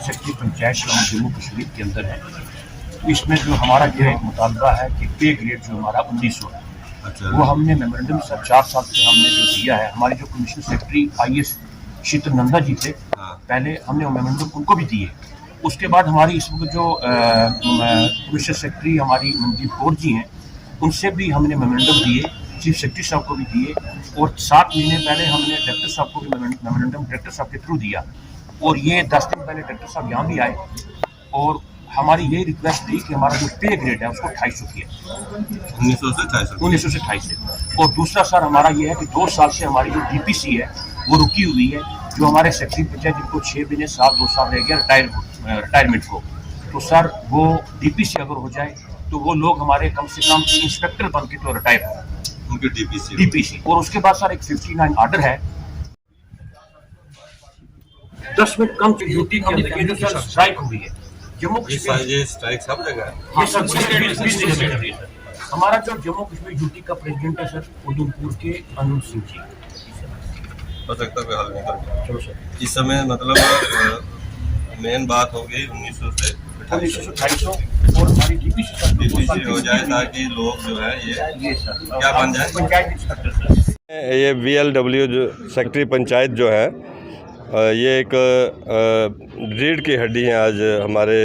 Secretary panchayat Jammu Kashmir के अंदर है। इसमें जो हमारा जो एक मुतालबा है कि पे ग्रेड जो हमारा 1900 है, अच्छा। वो हमने मेमोरेंडम सर 4 साल से हमने जो दिया है। हमारी जो commissioner secretary IAS Sheetal Nanda ji थे, पहले हमने वो मेमोरेंडम उनको भी दिए। उसके बाद हमारी इस वक्त जो कमिश्नर सेक्रेटरी हमारी मनदीप कौर जी हैं, उनसे भी हमने मेमोरेंडम दिए, चीफ सेक्रेटरी साहब को भी दिए, और 7 महीने पहले हमने डायरेक्टर साहब को भी मेमोरेंडम डायरेक्टर साहब के थ्रू दिया। और ये 10 दिन पहले डायरेक्टर साहब यहाँ भी आए और हमारी यही रिक्वेस्ट थी कि हमारा जो पे ग्रेड है उसको 250 किया, 1900 से 250। और दूसरा सर हमारा ये है कि 2 साल से हमारी जो DPC है वो रुकी हुई है। जो हमारे सेक्रेटरी पंचायत जिनको 6 महीने 2 साल रह गया रिटायरमेंट को, तो सर वो DPC अगर हो जाए तो वो लोग हमारे कम से कम इंस्पेक्टर बन के तो रिटायर हो उनके DPC। और उसके बाद सर एक 59 ऑर्डर है 10 मिनट कम ड्यूटी के अंदर ये जो सर स्ट्राइक हुई है जम्मू कश्मीर, ये स्ट्राइक सब जगह है। हाँ सर, 20 दिन से चल रही है सर। हमारा जो जम्मू कश्मीर यूटी का प्रेसिडेंट है सर उधमपुर के अनूप सिंह जी, हो सकता है हल नहीं कर। चलो सर, इस समय मतलब मेन बात हो गई 1900 से 250 और हमारी DPC हो जाए ताकि लोग जो है ये सर क्या बन जाए, पंचायत इंस्पेक्टर सर। ये VLW जो सेक्रेटरी पंचायत जो है, ये एक रीढ़ की हड्डी है आज हमारे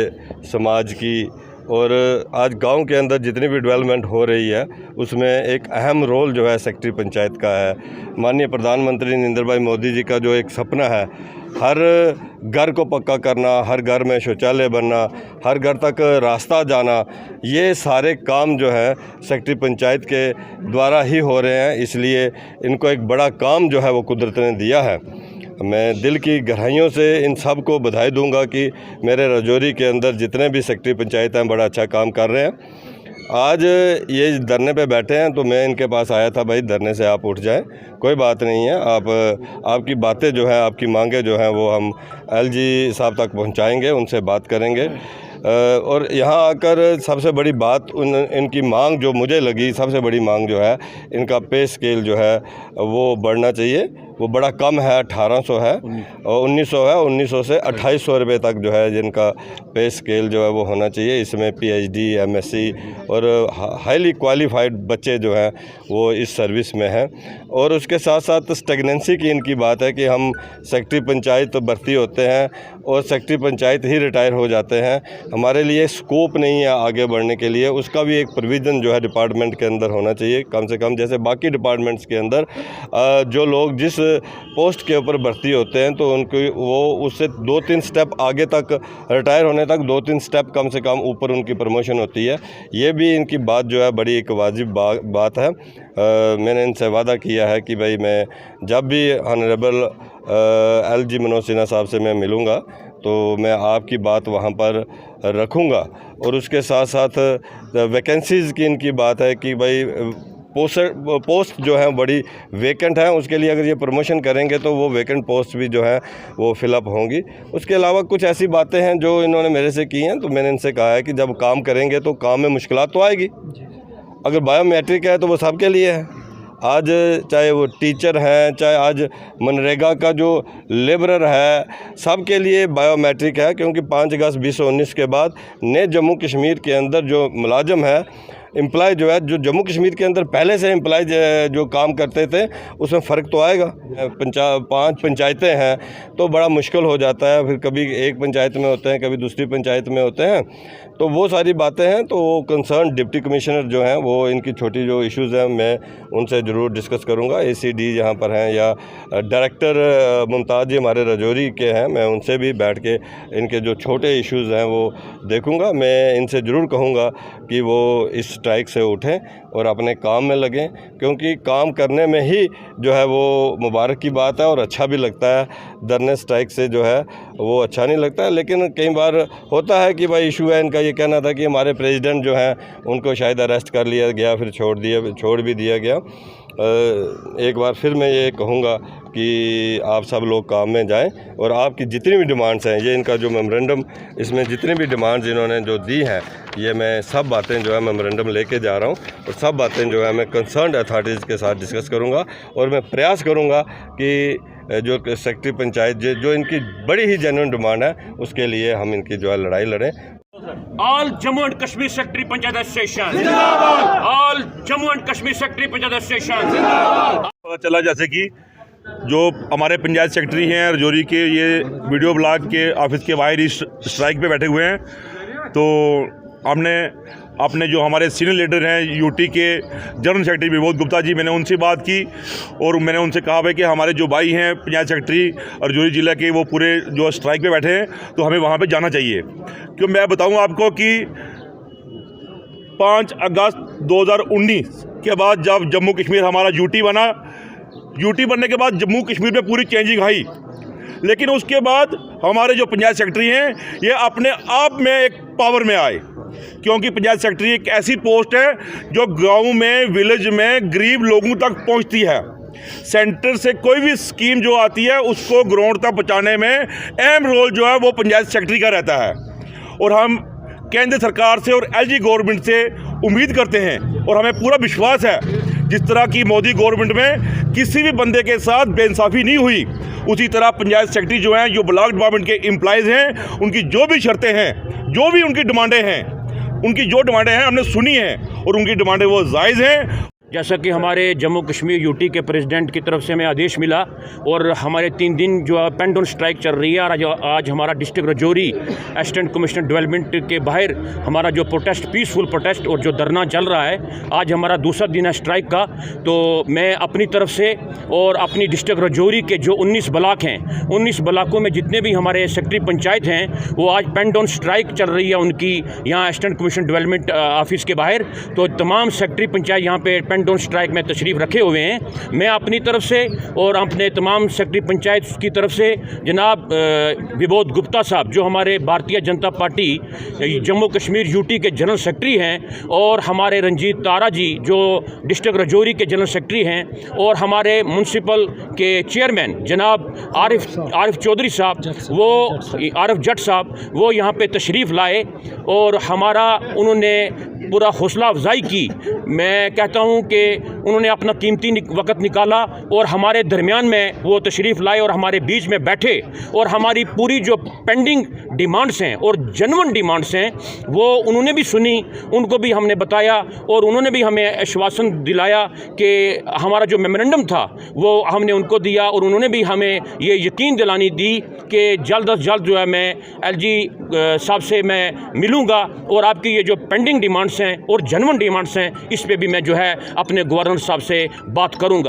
समाज की। और आज गांव के अंदर जितनी भी डेवलपमेंट हो रही है उसमें एक अहम रोल जो है सेक्रेटरी पंचायत का है। माननीय प्रधानमंत्री नरेंद्र भाई मोदी जी का जो एक सपना है हर घर को पक्का करना, हर घर में शौचालय बनना, हर घर तक रास्ता जाना, ये सारे काम जो है सेक्रेटरी पंचायत के द्वारा ही हो रहे हैं। इसलिए इनको एक बड़ा काम जो है वो कुदरत ने दिया है। मैं दिल की गहराइयों से इन सब को बधाई दूंगा कि मेरे राजौरी के अंदर जितने भी सेक्रेटरी पंचायत हैं बड़ा अच्छा काम कर रहे हैं। आज ये धरने पे बैठे हैं तो मैं इनके पास आया था, भाई धरने से आप उठ जाएं, कोई बात नहीं है, आपकी बातें जो हैं, आपकी मांगें जो हैं वो हम LG साहब तक पहुंचाएंगे, उनसे बात करेंगे। और यहाँ आकर सबसे बड़ी बात इनकी मांग जो मुझे लगी, सबसे बड़ी मांग जो है इनका पे स्केल जो है वो बढ़ना चाहिए। वो बड़ा कम है, 1800 है और 1900 है। 1900 से 2800 रुपये तक जो है जिनका पे स्केल जो है वो होना चाहिए। इसमें PhD MSc और हाईली क्वालिफाइड बच्चे जो हैं वो इस सर्विस में हैं। और उसके साथ साथ स्टेगनेंसी की इनकी बात है कि हम सेक्रेटरी पंचायत तो भर्ती होते हैं और सेक्रेटरी पंचायत ही रिटायर हो जाते हैं, हमारे लिए स्कोप नहीं है आगे बढ़ने के लिए। उसका भी एक प्रोविज़न जो है डिपार्टमेंट के अंदर होना चाहिए, कम से कम जैसे बाकी डिपार्टमेंट्स के अंदर जो लोग जिस पोस्ट के ऊपर भर्ती होते हैं तो उनको वो उससे 2-3 स्टेप आगे तक रिटायर होने तक 2-3 स्टेप कम से कम ऊपर उनकी प्रमोशन होती है। ये भी इनकी बात जो है बड़ी एक वाजिब बात है। मैंने इनसे वादा किया है कि भाई मैं जब भी ऑनरेबल LG मनोज सिन्हा साहब से मैं मिलूँगा तो मैं आपकी बात वहाँ पर रखूँगा। और उसके साथ साथ वैकेंसीज़ की इनकी बात है कि भाई पोस्ट जो है बड़ी वेकेंट है, उसके लिए अगर ये प्रमोशन करेंगे तो वो वेकेंट पोस्ट भी जो है वो फिलअप होंगी। उसके अलावा कुछ ऐसी बातें हैं जो इन्होंने मेरे से की हैं, तो मैंने इनसे कहा है कि जब काम करेंगे तो काम में मुश्किलात तो आएगी। अगर बायोमेट्रिक है तो वो सबके लिए है। आज चाहे वो टीचर हैं, चाहे आज मनरेगा का जो लेबरर है, सब के लिए बायोमेट्रिक है। क्योंकि 5 अगस्त 2019 के बाद नए जम्मू कश्मीर के अंदर जो मुलाजम है, एम्प्लॉय जो है, जो जम्मू कश्मीर के अंदर पहले से एम्प्लॉय जो काम करते थे उसमें फ़र्क तो आएगा। 5 पंचायतें हैं तो बड़ा मुश्किल हो जाता है, फिर कभी एक पंचायत में होते हैं, कभी दूसरी पंचायत में होते हैं, तो वो सारी बातें हैं। तो वो कंसर्न डिप्टी कमिश्नर जो हैं वो इनकी छोटी जो इश्यूज़ हैं मैं उनसे ज़रूर डिस्कस करूँगा। ACD यहाँ पर हैं या डायरेक्टर मुमताज़ जी हमारे राजौरी के हैं, मैं उनसे भी बैठ के इनके जो छोटे इश्यूज़ हैं वो देखूँगा। मैं इनसे ज़रूर कहूँगा कि वो इस स्ट्राइक से उठें और अपने काम में लगें, क्योंकि काम करने में ही जो है वो मुबारक की बात है और अच्छा भी लगता है। धरने स्ट्राइक से जो है वो अच्छा नहीं लगता है। लेकिन कई बार होता है कि भाई इशू है इनका, ये कहना था कि हमारे प्रेसिडेंट जो हैं उनको शायद अरेस्ट कर लिया गया, फिर छोड़ भी दिया गया। एक बार फिर मैं ये कहूँगा कि आप सब लोग काम में जाएं और आपकी जितनी भी डिमांड्स हैं, ये इनका जो मेमोरेंडम, इसमें जितनी भी डिमांड्स इन्होंने जो दी हैं, ये मैं सब बातें जो है मेमोरेंडम लेके जा रहा हूँ और सब बातें जो है मैं कंसर्न्ड अथॉरिटीज़ के साथ डिस्कस करूँगा। और मैं प्रयास करूँगा कि जो सेक्रेटरी पंचायत जो इनकी बड़ी ही जेन्युइन डिमांड है, उसके लिए हम इनकी जो है लड़ाई लड़ें। All Jammu and Kashmir Secretary Panchayat Association Zindabad! All Jammu and Kashmir Secretary Panchayat Association Zindabad! पता चला जैसे कि जो हमारे पंचायत सेक्रेटरी हैं रजौरी के, ये वीडियो ब्लॉग के ऑफिस के बाहर ही स्ट्राइक पे बैठे हुए हैं। तो हमने अपने जो हमारे सीनियर लीडर हैं यूटी के जनरल सेक्रेटरी विबोध गुप्ता जी, मैंने उनसे बात की और मैंने उनसे कहा भाई कि हमारे जो भाई हैं पंचायत सेक्रेटरी रजौरी ज़िला के, वो पूरे जो स्ट्राइक पे बैठे हैं, तो हमें वहाँ पे जाना चाहिए। क्यों मैं बताऊँ आपको कि 5 अगस्त 2019 के बाद जब जम्मू कश्मीर हमारा यूटी बना, यूटी बनने के बाद जम्मू कश्मीर में पूरी चेंजिंग आई, लेकिन उसके बाद हमारे जो पंचायत सेक्रेटरी हैं ये अपने आप में एक पावर में आए, क्योंकि पंचायत सेक्रेटरी एक ऐसी पोस्ट है जो गांव में, विलेज में गरीब लोगों तक पहुंचती है। सेंटर से कोई भी स्कीम जो आती है उसको ग्राउंड तक पहुंचाने में अहम रोल जो है वो पंचायत सेक्रेटरी का रहता है। और हम केंद्र सरकार से और एलजी गवर्नमेंट से उम्मीद करते हैं और हमें पूरा विश्वास है, जिस तरह की मोदी गवर्नमेंट में किसी भी बंदे के साथ बेइंसाफ़ी नहीं हुई, उसी तरह पंचायत सेक्रेटरी जो हैं, जो ब्लॉक डिपार्टमेंट के एम्प्लॉयज़ हैं, उनकी जो भी शर्तें हैं, जो भी उनकी डिमांडें हैं, उनकी जो डिमांडें हैं हमने सुनी हैं और उनकी डिमांडें वो जायज़ हैं। जैसा कि हमारे जम्मू कश्मीर यूटी के प्रेसिडेंट की तरफ से हमें आदेश मिला और हमारे 3 दिन जो पेन डाउन स्ट्राइक चल रही है, और आज हमारा district Rajouri assistant commissioner development के बाहर हमारा जो प्रोटेस्ट, पीसफुल प्रोटेस्ट और जो धरना चल रहा है, आज हमारा दूसरा दिन है स्ट्राइक का। तो मैं अपनी तरफ से और अपनी डिस्ट्रिक्ट रजौरी के जो 19 ब्लॉक हैं, 19 ब्लॉकों में जितने भी हमारे सेक्रेटरी पंचायत हैं, वो आज पेन डाउन स्ट्राइक चल रही है उनकी यहाँ असिस्टेंट कमिश्नर डेवलपमेंट ऑफिस के बाहर। तो तमाम सेक्रेटरी पंचायत यहाँ पे डाउन स्ट्राइक में तशरीफ़ रखे हुए हैं। मैं अपनी तरफ से और अपने तमाम सेक्रेटरी पंचायत की तरफ से जनाब विबोध गुप्ता साहब, जो हमारे भारतीय जनता पार्टी जम्मू कश्मीर यूटी के जनरल सेक्रेटरी हैं, और हमारे रंजीत तारा जी जो डिस्ट्रिक्ट रजौरी के जनरल सेक्रेटरी हैं, और हमारे म्यूनसिपल के चेयरमैन जनाब आरिफ चौधरी साहब, वो आरिफ जट साहब, वो यहाँ पे तशरीफ़ लाए और हमारा उन्होंने पूरा हौसला अफजाई की। मैं कहता हूँ कि उन्होंने अपना कीमती वक्त निकाला और हमारे दरमियान में वो तशरीफ़ लाए और हमारे बीच में बैठे, और हमारी पूरी जो पेंडिंग डिमांड्स हैं और जेन्युइन डिमांड्स हैं वो उन्होंने भी सुनी, उनको भी हमने बताया और उन्होंने भी हमें आश्वासन दिलाया कि हमारा जो मेमोरेंडम था वो हमने उनको दिया, और उन्होंने भी हमें ये यकीन दिलानी दी कि जल्द अज जल्द जो है मैं एलजी साहब से मैं मिलूँगा और आपकी ये जो पेंडिंग डिमांड्स हैं और जेन्युइन डिमांड्स हैं, इस पे भी मैं जो है अपने गवर्नर साहब से बात करूँगा।